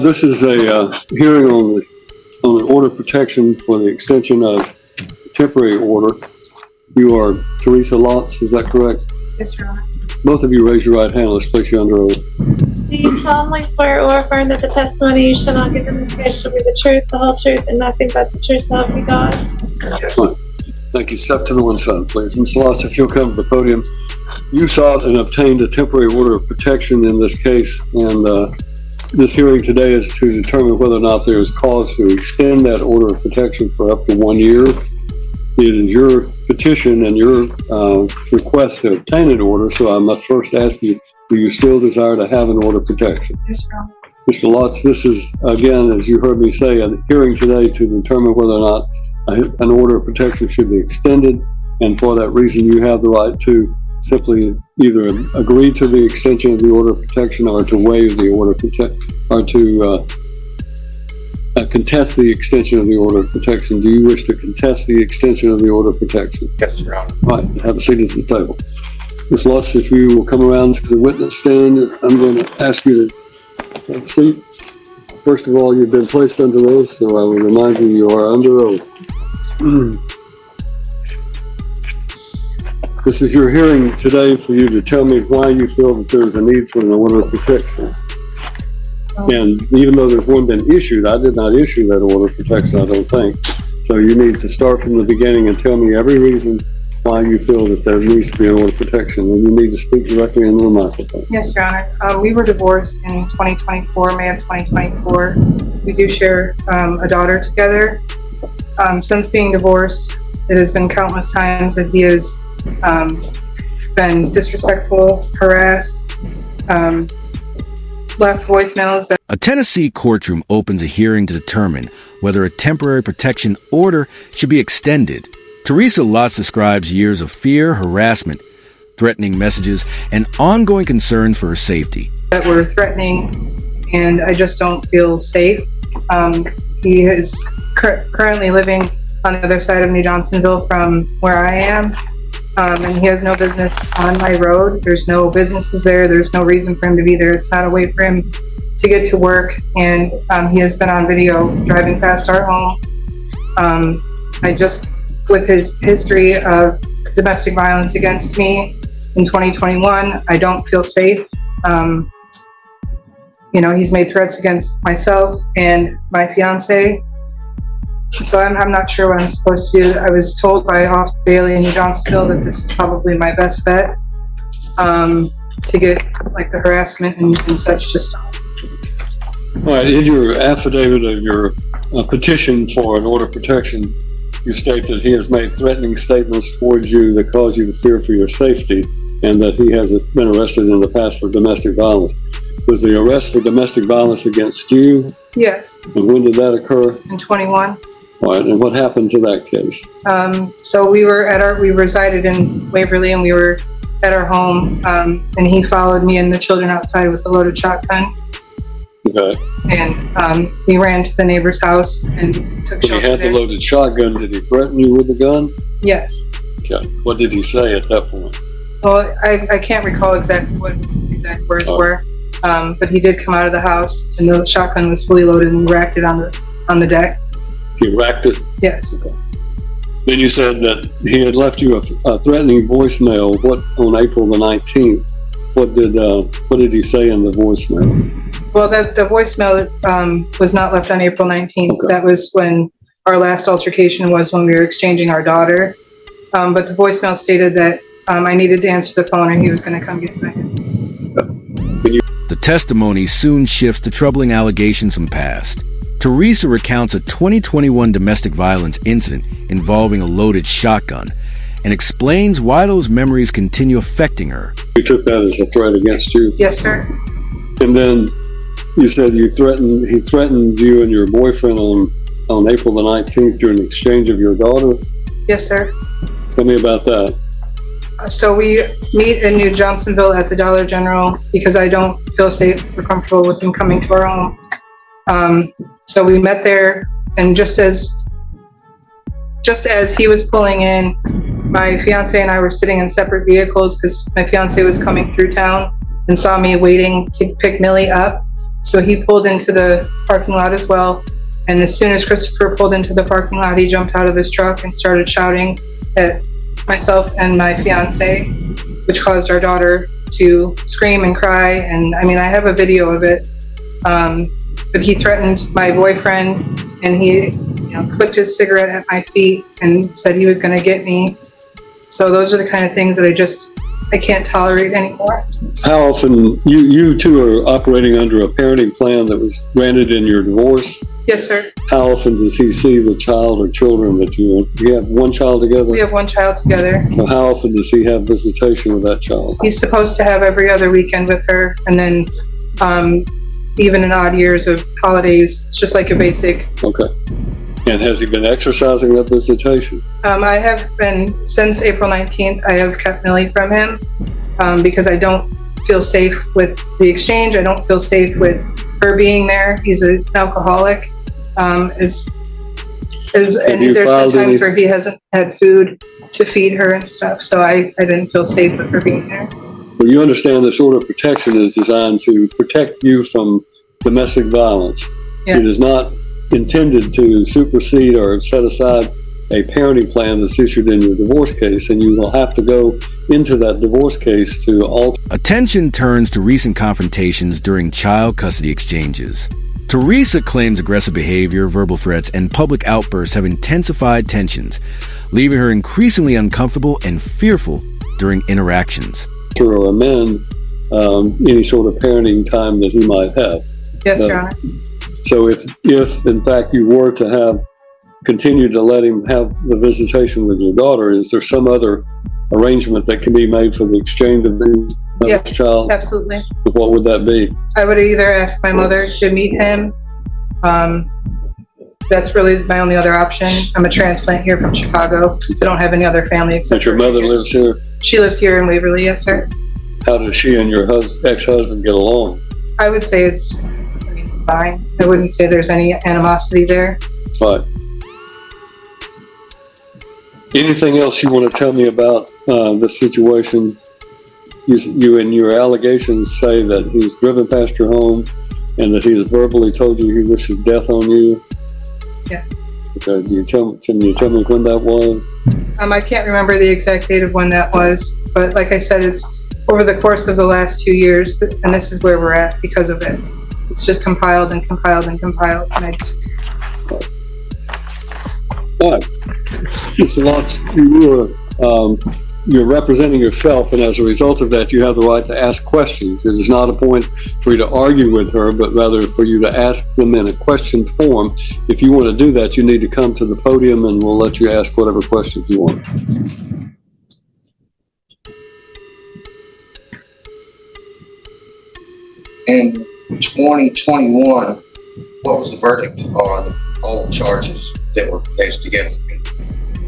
This is a hearing on an order of protection for the extension of temporary order. You are Teresa Lotz, is that correct? Yes, Your Honor. Both of you raise your right hand. Let's place you under oath. Do you solemnly swear or affirm that the testimony you shall not give in this case shall be the truth, the whole truth, and nothing but the truth, so help you God? Yes. Right. Thank you. Step to the one side, please. Ms. Lotz, if you'll come to the podium. You sought and obtained a temporary order of protection in this case, and this hearing today is to determine whether or not there is cause to extend that order of protection for up to 1 year. It is your petition and your request to obtain an order, so I must first ask you, do you still desire to have an order of protection? Yes, Your Honor. Mr. Lotz, this is, again, as you heard me say, a hearing today to determine whether or not an order of protection should be extended, and for that reason you have the right to simply either agree to the extension of the order of protection or to waive the order of protection, or to contest the extension of the order of protection. Do you wish to contest the extension of the order of protection? Yes, Your Honor. All right, have a seat at the table. Ms. Lotz, if you will come around to the witness stand, I'm going to ask you to have a seat. First of all, you've been placed under oath, so I will remind you you are under oath. This is your hearing today for you to tell me why you feel that there is a need for an order of protection. And even though there's one been issued, I did not issue that order of protection, I don't think. So you need to start from the beginning and tell me every reason why you feel that there needs to be an order of protection. And you need to speak directly into the microphone. Yes, Your Honor. We were divorced in 2024, May of 2024. We do share a daughter together. Since being divorced, it has been countless times that he has been disrespectful, harassed, left voicemails. A Tennessee courtroom opens a hearing to determine whether a temporary protection order should be extended. Teresa Lotz describes years of fear, harassment, threatening messages, and ongoing concerns for her safety. That were threatening, and I just don't feel safe. He is currently living on the other side of New Johnsonville from where I am. And he has no business on my road. There's no businesses there. There's no reason for him to be there. It's not a way for him to get to work. And he has been on video driving past our home. With his history of domestic violence against me in 2021, I don't feel safe. He's made threats against myself and my fiance. So I'm not sure what I'm supposed to do. I was told by Officer Bailey in New Johnsonville that this is probably my best bet to get like the harassment and such to stop. All right, in your affidavit of your petition for an order of protection, you state that he has made threatening statements towards you that cause you to fear for your safety, and that he has been arrested in the past for domestic violence. Was the arrest for domestic violence against you? Yes. And when did that occur? In 21. All right, and what happened to that case? So we resided in Waverly, and we were at our home, and he followed me and the children outside with a loaded shotgun. Okay. And he ran to the neighbor's house and took shelter. When he had the loaded shotgun, did he threaten you with the gun? Yes. Okay. What did he say at that point? Well, I can't recall exactly what his exact words were, but he did come out of the house, and the shotgun was fully loaded, and he racked it on the deck. He racked it? Yes. Okay. Then you said that he had left you a threatening voicemail. On April the 19th? What did he say in the voicemail? Well, the voicemail was not left on April 19th. Okay. That was when our last altercation was, when we were exchanging our daughter. But the voicemail stated that I needed to answer the phone and he was going to come get my kids. The testimony soon shifts to troubling allegations from past. Teresa recounts a 2021 domestic violence incident involving a loaded shotgun and explains why those memories continue affecting her. You took that as a threat against you? Yes, sir. And then you said he threatened you and your boyfriend on April the 19th during the exchange of your daughter? Yes, sir. Tell me about that. So we meet in New Johnsonville at the Dollar General because I don't feel safe or comfortable with him coming to our home. So we met there, and just as he was pulling in, my fiance and I were sitting in separate vehicles because my fiance was coming through town and saw me waiting to pick Millie up. So he pulled into the parking lot as well. And as soon as Christopher pulled into the parking lot, he jumped out of his truck and started shouting at myself and my fiance, which caused our daughter to scream and cry. And I mean, I have a video of it. But he threatened my boyfriend, and he, flicked his cigarette at my feet and said he was going to get me. So those are the kind of things that I can't tolerate anymore. How often, you two are operating under a parenting plan that was granted in your divorce? Yes, sir. How often does he see the child or children that you have one child together? We have one child together. So how often does he have visitation with that child? He's supposed to have every other weekend with her, and then even in odd years of holidays, it's just like a basic. Okay. And has he been exercising that visitation? I have been, since April 19th, I have kept Millie from him because I don't feel safe with the exchange. I don't feel safe with her being there. He's an alcoholic. And there's been times where he hasn't had food to feed her and stuff, so I didn't feel safe with her being there. Well, you understand this order of protection is designed to protect you from domestic violence. Yeah. It is not intended to supersede or set aside a parenting plan that's issued in your divorce case, and you will have to go into that divorce case to alter. Attention turns to recent confrontations during child custody exchanges. Teresa claims aggressive behavior, verbal threats, and public outbursts have intensified tensions, leaving her increasingly uncomfortable and fearful during interactions. Or amend any sort of parenting time that he might have. Yes, Your Honor. So if in fact you were to have continued to let him have the visitation with your daughter, is there some other arrangement that can be made for the exchange of the child? Yes, absolutely. What would that be? I would either ask my mother to meet him. That's really my only other option. I'm a transplant here from Chicago. I don't have any other family except But your mother lives here? She lives here in Waverly, yes, sir. How does she and your ex-husband get along? I would say it's fine. I wouldn't say there's any animosity there. Fine. Anything else you want to tell me about this situation? You and your allegations say that he's driven past your home and that he has verbally told you he wishes death on you. Yes. Okay. Can you tell me when that was? I can't remember the exact date of when that was, but like I said, it's over the course of the last 2 years, and this is where we're at because of it. It's just compiled and compiled and compiled, and I just. All right. Mr. Lotz, you're representing yourself, and as a result of that, you have the right to ask questions. It is not a point for you to argue with her, but rather for you to ask them in a question form. If you want to do that, you need to come to the podium, and we'll let you ask whatever questions you want. In 2021, what was the verdict on all charges that were faced against me?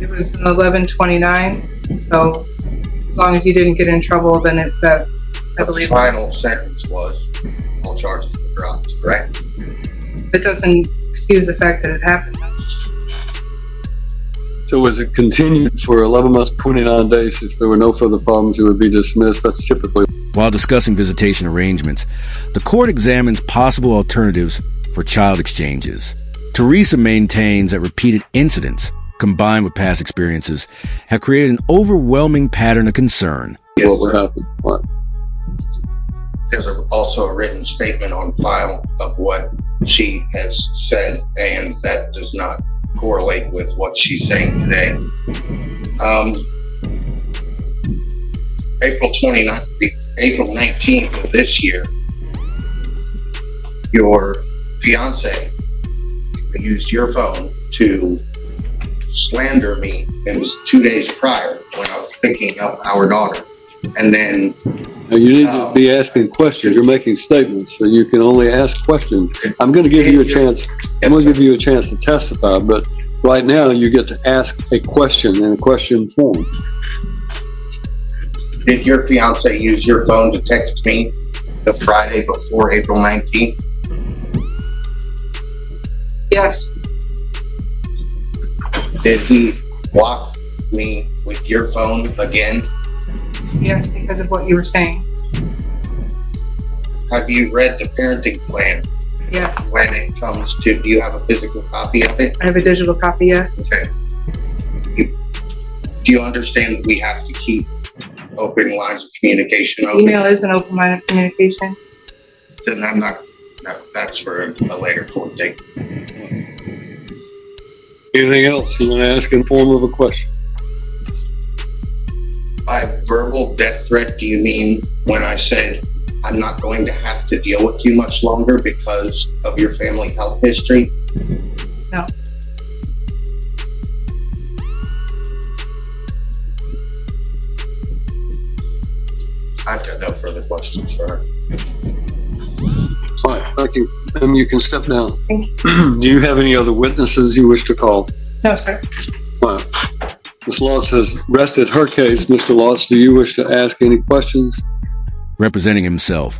It was an 11/29, so as long as you didn't get in trouble, then I believe. The final sentence was all charges were dropped, correct? It doesn't excuse the fact that it happened. So was it continued for 11 months, 29 days? If there were no further problems, it would be dismissed. That's typically. While discussing visitation arrangements, the court examines possible alternatives for child exchanges. Teresa maintains that repeated incidents, combined with past experiences, have created an overwhelming pattern of concern. Yes, What would happen? Right. There's also a written statement on file of what she has said, and that does not correlate with what she's saying today. April 19th of this year, your fiance used your phone to slander me. It was 2 days prior when I was picking up our daughter. And then Now you need to be asking questions. You're making statements, so you can only ask questions. I'm going to give you a chance. I'm going to give you a chance to testify, but right now you get to ask a question in a question form. did your fiance use your phone to text me the Friday before April 19th? Yes. Did he block me with your phone again? Yes, because of what you were saying. Have you read the parenting plan Yeah, when it comes to, do you have a physical copy of it? I have a digital copy, yes. Okay. Do you understand that we have to keep open lines of communication open? Email is an open line of communication. Then I'm not, no, that's for a later court date. Anything else you want to ask in form of a question? By verbal death threat, do you mean when I said I'm not going to have to deal with you much longer because of your family health history? No. I've got no further questions for her. All right, thank you. You can step down. Thank Do you have any other witnesses you wish to call? No, sir. All right. Ms. Lotz has rested her case. Mr. Lotz, do you wish to ask any questions? Representing himself,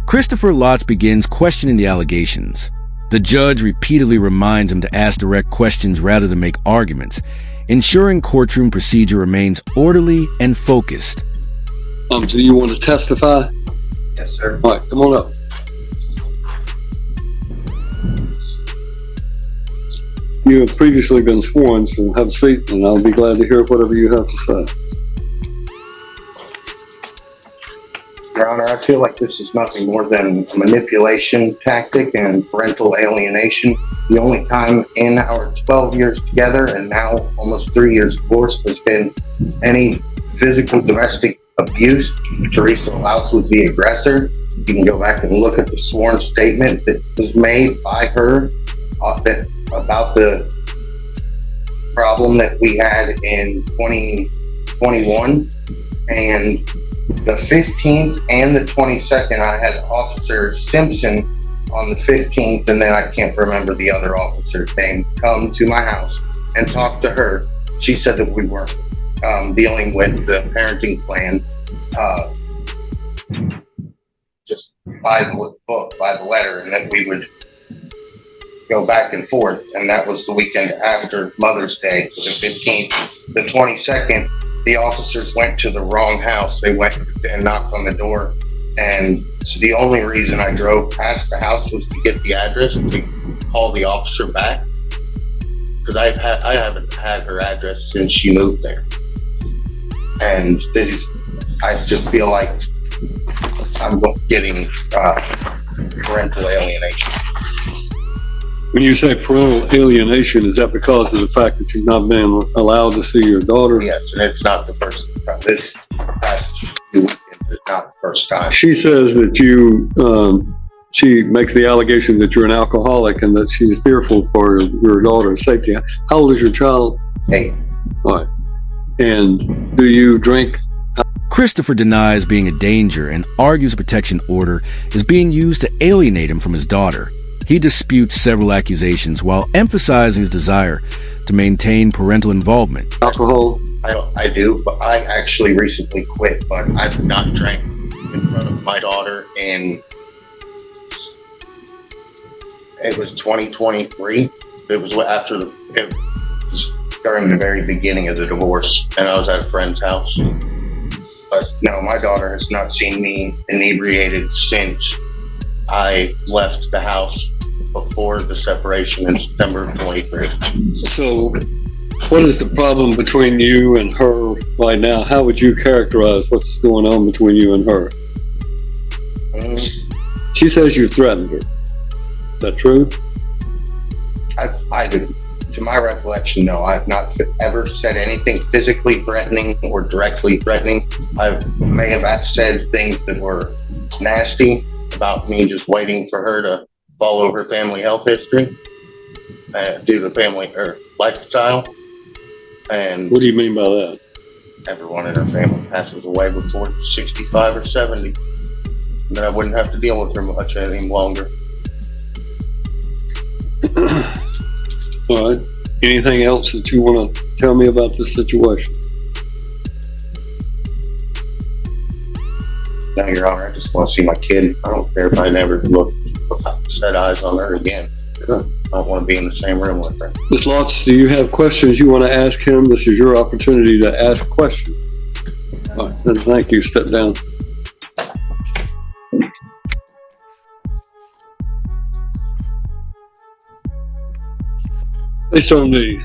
Christopher Lotz begins questioning the allegations. The judge repeatedly reminds him to ask direct questions rather than make arguments, ensuring courtroom procedure remains orderly and focused. Do you want to testify? Yes, sir. All right, come on up. You have previously been sworn, so have a seat, and I'll be glad to hear whatever you have to say. Your Honor, I feel like this is nothing more than a manipulation tactic and parental alienation. The only time in our 12 years together and now almost 3 years divorced has been any physical domestic abuse. Teresa Louts was the aggressor. You can go back and look at the sworn statement that was made by her about the problem that we had in 2021. And the 15th and the 22nd, I had Officer Simpson on the 15th, and then I can't remember the other officer's name, come to my house and talk to her. She said that we weren't dealing with the parenting plan just by the book, by the letter, and that we would go back and forth. And that was the weekend after Mother's Day, the 15th. The 22nd, the officers went to the wrong house. They went and knocked on the door. And so the only reason I drove past the house was to get the address to call the officer back. Because I haven't had her address since she moved there. And I just feel like I'm getting parental alienation. When you say parental alienation, is that because of the fact that you've not been allowed to see your daughter? Yes, and it's not the first time. This past 2 weekends is not the first time. She says that she makes the allegation that you're an alcoholic and that she's fearful for your daughter's safety. How old is your child? 8. All right. And do you drink? Christopher denies being a danger and argues a protection order is being used to alienate him from his daughter. He disputes several accusations while emphasizing his desire to maintain parental involvement. Alcohol? I do, but I actually recently quit, but I've not drank in front of my daughter it was 2023. It was during the very beginning of the divorce, and I was at a friend's house. But no, my daughter has not seen me inebriated since I left the house before the separation in September of 23. So what is the problem between you and her right now? How would you characterize what's going on between you and her? She says you threatened her. Is that true? I did. To my recollection, no, I've not ever said anything physically threatening or directly threatening. I may have said things that were nasty about me just waiting for her to follow her family health history due to family or lifestyle. And What do you mean by that? everyone in her family passes away before 65 or 70. And then I wouldn't have to deal with her much any longer. All right. Anything else that you want to tell me about this situation? No, Your Honor, I just want to see my kid. I don't care if I never set eyes on her again. I don't want to be in the same room with her. Ms. Lotz, do you have questions you want to ask him? This is your opportunity to ask questions. All right, then thank you. Step down. Based on the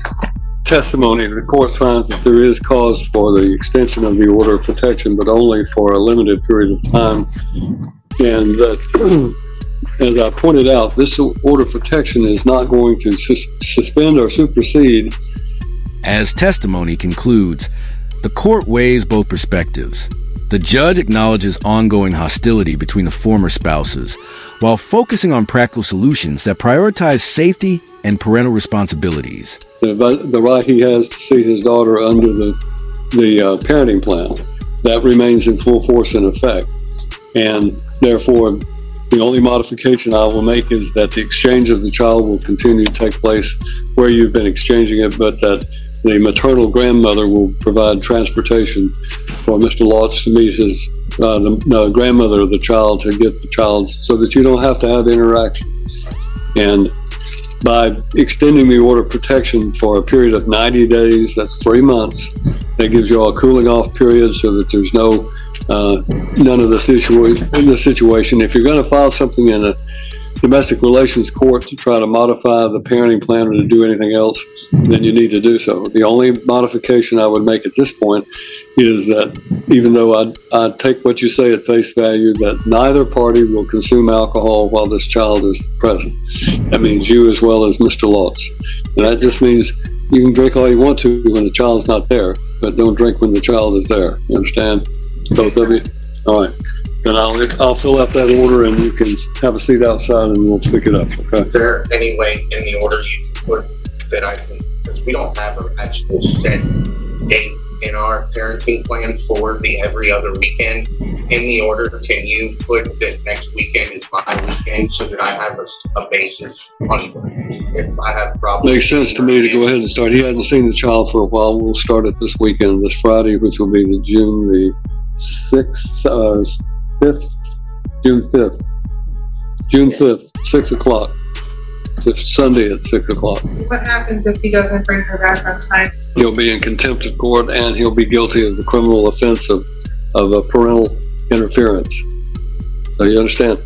testimony, the court finds that there is cause for the extension of the order of protection, but only for a limited period of time. And that, as I pointed out, this order of protection is not going to suspend or supersede. As testimony concludes, the court weighs both perspectives. The judge acknowledges ongoing hostility between the former spouses, while focusing on practical solutions that prioritize safety and parental responsibilities. The right he has to see his daughter under the parenting plan, that remains in full force and effect. And therefore, the only modification I will make is that the exchange of the child will continue to take place where you've been exchanging it, but that the maternal grandmother will provide transportation for Mr. Lotz to meet his the grandmother of the child to get the child, so that you don't have to have interaction. And by extending the order of protection for a period of 90 days, that's 3 months, that gives you all a cooling off period so that there's none of the situation. If you're going to file something in a domestic relations court to try to modify the parenting plan or to do anything else, then you need to do so. The only modification I would make at this point is that, even though I take what you say at face value, that neither party will consume alcohol while this child is present. That means you as well as Mr. Lotz. And that just means you can drink all you want to when the child's not there, but don't drink when the child is there. You understand? Both of you? All right. Then I'll fill out that order, and you can have a seat outside and we'll pick it up, okay? Is there any way in the order you can put that I can, because we don't have an actual set date in our parenting plan for the every other weekend. In the order, can you put that next weekend is my weekend so that I have a basis on if I have problems? Makes sense to me to go ahead and start. He hadn't seen the child for a while. We'll start it this weekend, this Friday, which will be June 5th, 6 o'clock. It's Sunday at 6 o'clock. What happens if he doesn't bring her back on time? He'll be in contempt of court, and he'll be guilty of the criminal offense of a parental interference. So you understand?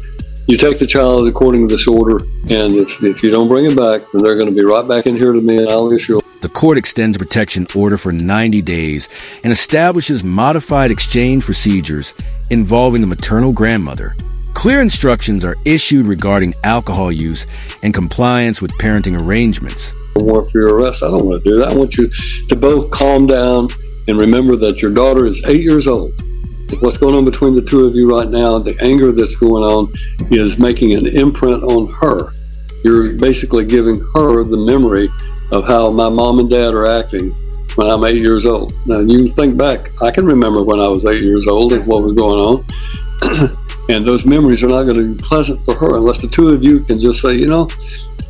You take the child according to this order, and if you don't bring him back, then they're going to be right back in here to me, and I'll issue. The court extends a protection order for 90 days and establishes modified exchange procedures involving the maternal grandmother. Clear instructions are issued regarding alcohol use and compliance with parenting arrangements. Warrant for your arrest. I don't want to do that. I want you to both calm down and remember that your daughter is 8 years old. What's going on between the two of you right now, the anger that's going on, is making an imprint on her. You're basically giving her the memory of how my mom and dad are acting when I'm 8 years old. Now, you think back, I can remember when I was 8 years old and what was going on. And those memories are not going to be pleasant for her unless the two of you can just say, you know,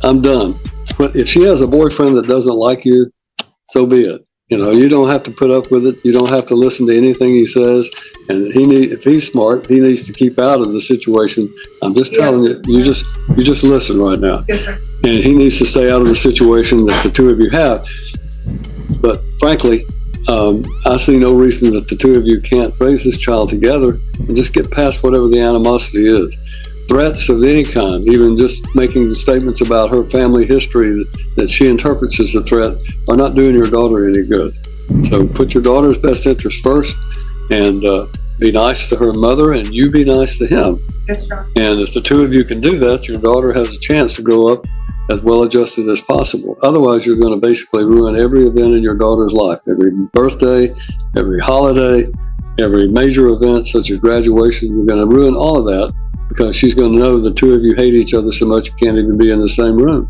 I'm done. But if she has a boyfriend that doesn't like you, so be it. You know, you don't have to put up with it. You don't have to listen to anything he says. And if he's smart, he needs to keep out of the situation. I'm just telling you, you just listen right now. Yes, sir. And he needs to stay out of the situation that the two of you have. But frankly, I see no reason that the two of you can't raise this child together and just get past whatever the animosity is. Threats of any kind, even just making statements about her family history that she interprets as a threat, are not doing your daughter any good. So put your daughter's best interest first, and be nice to her mother, and you be nice to him. Yes, sir. And if the two of you can do that, your daughter has a chance to grow up as well adjusted as possible. Otherwise, you're going to basically ruin every event in your daughter's life. Every birthday, every holiday, every major event such as graduation, you're going to ruin all of that because she's going to know the two of you hate each other so much you can't even be in the same room.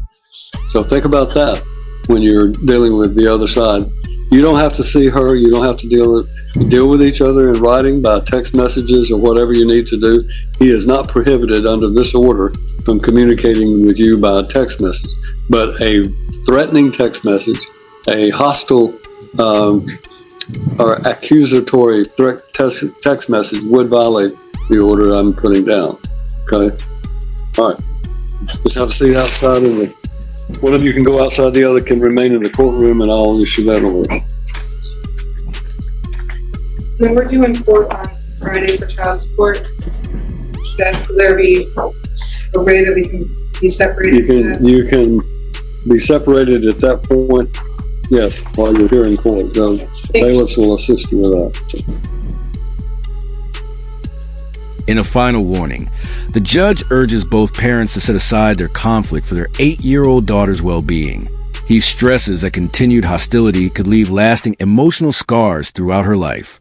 So think about that when you're dealing with the other side. You don't have to see her. You don't have to deal with each other in writing by text messages or whatever you need to do. He is not prohibited under this order from communicating with you by a text message. But a threatening text message, a hostile or accusatory text message would violate the order I'm putting down. Okay? All right. Just have a seat outside, and one of you can go outside, the other can remain in the courtroom, and I'll issue that order. When we're doing court on Friday for child support, will there be a way that we can be separated? You can be separated at that point. Yes, while you're here in court. The bailiffs will assist you with that. In a final warning, the judge urges both parents to set aside their conflict for their 8-year-old daughter's well-being. He stresses that continued hostility could leave lasting emotional scars throughout her life.